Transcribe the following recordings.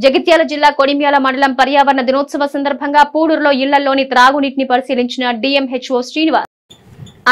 జగిత్యాల జిల్లా కొడిమ్యాల మండలం పర్యావరణ దినోత్సవ సందర్భంగా పూడూరులో ఇళ్లలోని త్రాగునీటిని పరిశీలించిన డిఎంహెచ్ఓ శ్రీనివాస్.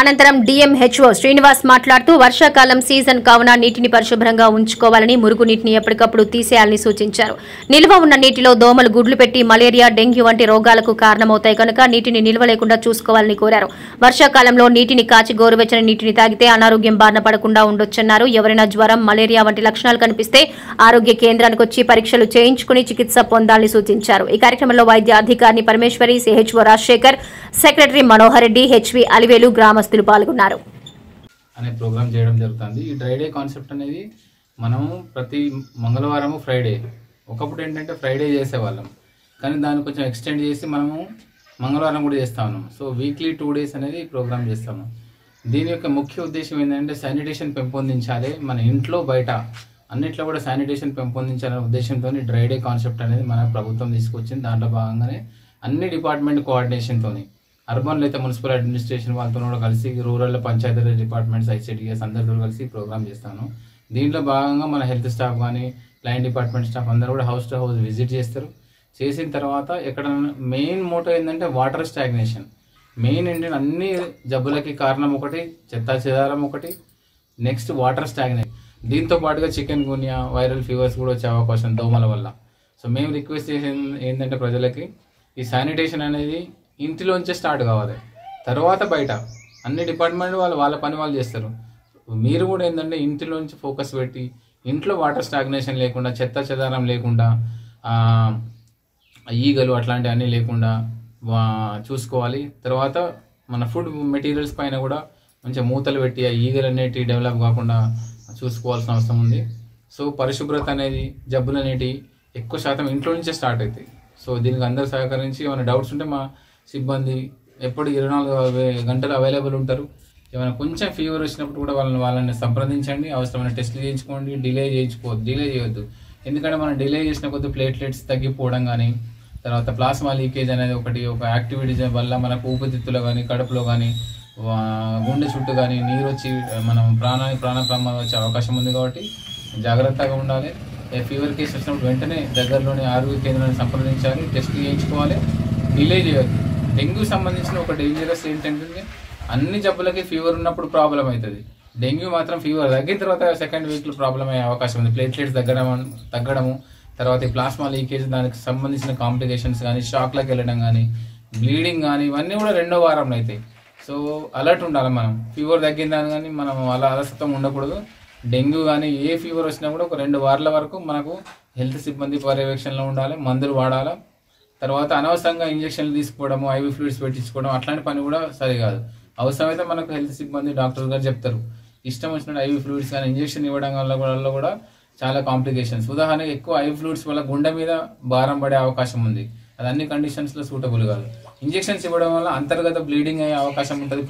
అనంతరం డిఎంహెచ్ఓ శ్రీనివాస్ మాట్లాడుతూ వర్షాకాలం సీజన్ కావున నీటిని పరిశుభ్రంగా ఉంచుకోవాలని, మురుగునీటిని ఎప్పటికప్పుడు తీసేయాలని సూచించారు. నిల్వ ఉన్న నీటిలో దోమలు గుడ్లు పెట్టి మలేరియా, డెంగ్యూ వంటి రోగాలకు కారణమవుతాయి కనుక నీటిని నిల్వ లేకుండా చూసుకోవాలని కోరారు. వర్షాకాలంలో నీటిని కాచి గోరువెచ్చని నీటిని తాగితే అనారోగ్యం బారిన పడకుండా ఉండొచ్చన్నారు. ఎవరైనా జ్వరం, మలేరియా వంటి లక్షణాలు కనిపిస్తే ఆరోగ్య కేంద్రానికి వచ్చి పరీక్షలు చేయించుకుని చికిత్స పొందాలని సూచించారు. ఈ కార్యక్రమంలో వైద్య అధికారిని Parameshwari, CHO Rajasekhar, secretary Manohar Reddy, HV Alivelu గ్రామస్తులు పాల్గొన్నారు. అనే ప్రోగ్రామ్ చేయడం జరుగుతుంది. ఈ డ్రై డే కాన్సెప్ట్ అనేది మనం ప్రతి మంగళవారం ఫ్రైడే, ఒకప్పుడు ఏంటంటే ఫ్రైడే చేసేవాళ్ళం, కానీ దాన్ని కొంచెం ఎక్స్టెండ్ చేసి మనము మంగళవారం కూడా చేస్తా ఉన్నాం. సో వీక్లీ 2 days అనేది ఈ ప్రోగ్రామ్ చేస్తాము. దీని యొక్క ముఖ్య ఉద్దేశం ఏంటంటే శానిటేషన్ పెంపొందించాలి, మన ఇంట్లో బయట అన్నిట్లో కూడా శానిటేషన్ పెంపొందించాలనే ఉద్దేశంతో డ్రై డే కాన్సెప్ట్ అనేది మన ప్రభుత్వం తీసుకొచ్చింది. దాంట్లో భాగంగానే అన్ని డిపార్ట్మెంట్ కోఆర్డినేషన్తో, అర్బన్లో అయితే మున్సిపల్ అడ్మినిస్ట్రేషన్ వాళ్ళతో కూడా కలిసి, రూరల్లో పంచాయతీ డిపార్ట్మెంట్స్, ఐసిడిఎస్ అందరితో కలిసి ప్రోగ్రామ్ చేస్తాను. దీంట్లో భాగంగా మన హెల్త్ స్టాఫ్ కానీ, లైన్ డిపార్ట్మెంట్ స్టాఫ్ అందరూ కూడా హౌస్ టు హౌస్ విజిట్ చేస్తారు. చేసిన తర్వాత ఎక్కడ మెయిన్ మోటో ఏంటంటే వాటర్ స్టాగ్నేషన్. మెయిన్ ఏంటంటే అన్ని జబ్బులకి కారణం ఒకటి చెత్తా చెదారం, ఒకటి నెక్స్ట్ వాటర్ స్టాగ్నేషన్. దీంతో పాటుగా చికెన్ గున్యా, వైరల్ ఫీవర్స్ కూడా వచ్చే అవకాశం దోమల వల్ల. సో మేము రిక్వెస్ట్ చేసేది ఏంటంటే ప్రజలకి ఈ శానిటేషన్ అనేది ఇంటిలోంచే స్టార్ట్ కావాలి, తర్వాత బయట అన్ని డిపార్ట్మెంట్ వాళ్ళ పని వాళ్ళు చేస్తారు. మీరు కూడా ఏంటంటే ఇంటిలోంచి ఫోకస్ పెట్టి ఇంట్లో వాటర్ స్టాగ్నేషన్ లేకుండా, చెత్త చెదారం లేకుండా, ఈగలు అట్లాంటివన్నీ లేకుండా చూసుకోవాలి. తర్వాత మన ఫుడ్ మెటీరియల్స్ పైన కూడా మంచిగా మూతలు పెట్టి ఆ ఈగలు అనేటివి డెవలప్ కాకుండా చూసుకోవాల్సిన అవసరం ఉంది. సో పరిశుభ్రత అనేది, జబ్బులు అనేటివి ఎక్కువ శాతం ఇంట్లో నుంచే స్టార్ట్ అవుతాయి. సో దీనికి అందరూ సహకరించి, ఏమైనా డౌట్స్ ఉంటే మా సిబ్బంది ఎప్పుడు 24 గంటలు అవైలబుల్ ఉంటారు. ఏమైనా కొంచెం ఫీవర్ వచ్చినప్పుడు కూడా వాళ్ళని సంప్రదించండి, అవసరమైన టెస్టులు చేయించుకోండి. డిలే చేయొద్దు. ఎందుకంటే మనం డిలే చేసిన కొద్ది ప్లేట్లెట్స్ తగ్గిపోవడం కానీ, తర్వాత ప్లాస్మా లీకేజ్ అనేది ఒక యాక్టివిటీ వల్ల మనకు ఊపిరితిత్తులో కానీ, కడుపులో కానీ, గుండె చుట్టూ కానీ నీరు వచ్చి మనం ప్రాణ ప్రమాదం వచ్చే అవకాశం ఉంది. కాబట్టి జాగ్రత్తగా ఉండాలి. ఫీవర్ కేసు వచ్చినప్పుడు వెంటనే దగ్గరలోని ఆరోగ్య కేంద్రాన్ని సంప్రదించాలి, టెస్ట్ చేయించుకోవాలి, డిలే చేయొద్దు. డెంగ్యూ సంబంధించిన ఒక డేంజరస్ ఏంటంటే అన్ని జబ్బులకి ఫీవర్ ఉన్నప్పుడు ప్రాబ్లం అవుతుంది. డెంగ్యూ మాత్రం ఫీవర్ తగ్గిన తర్వాత సెకండ్ వీక్లో ప్రాబ్లం అయ్యే అవకాశం ఉంది. ప్లేట్లెట్స్ తగ్గడము, తర్వాత ఈ ప్లాస్మా లీకేజ్, దానికి సంబంధించిన కాంప్లికేషన్స్ కానీ, షాక్లకు వెళ్ళడం కానీ, బ్లీడింగ్ కానీ, ఇవన్నీ కూడా 2వ వారంలో అవుతాయి. సో అలర్ట్ ఉండాలి. మనం ఫీవర్ తగ్గిందని కానీ మనం అలసత్వం ఉండకూడదు. డెంగ్యూ కానీ ఏ ఫీవర్ వచ్చినా కూడా ఒక 2 వారాల వరకు మనకు హెల్త్ సిబ్బంది పర్యవేక్షణలో ఉండాలి, మందులు వాడాలి. తర్వాత అనవసరంగా ఇంజక్షన్లు తీసుకోవడము, ఐవి ఫ్లూయిడ్స్ పెట్టించుకోవడం అట్లాంటి పని కూడా సరికాదు. అవసరమైతే మనకు హెల్త్ సిబ్బంది, డాక్టర్ గారు చెప్తారు. ఇష్టం వచ్చినట్టు ఐవి ఫ్లూయిడ్స్ కానీ ఇంజక్షన్ ఇవ్వడం వల్ల కూడా చాలా కాంప్లికేషన్స్. ఉదాహరణకు ఎక్కువ ఐవి ఫ్లూయిడ్స్ వల్ల గుండె మీద భారం పడే అవకాశం ఉంది. అది అన్ని కండిషన్స్లో సూటబుల్ కాదు. ఇంజెక్షన్స్ ఇవ్వడం వల్ల అంతర్గత బ్లీడింగ్ అయ్యే అవకాశం ఉంటుంది.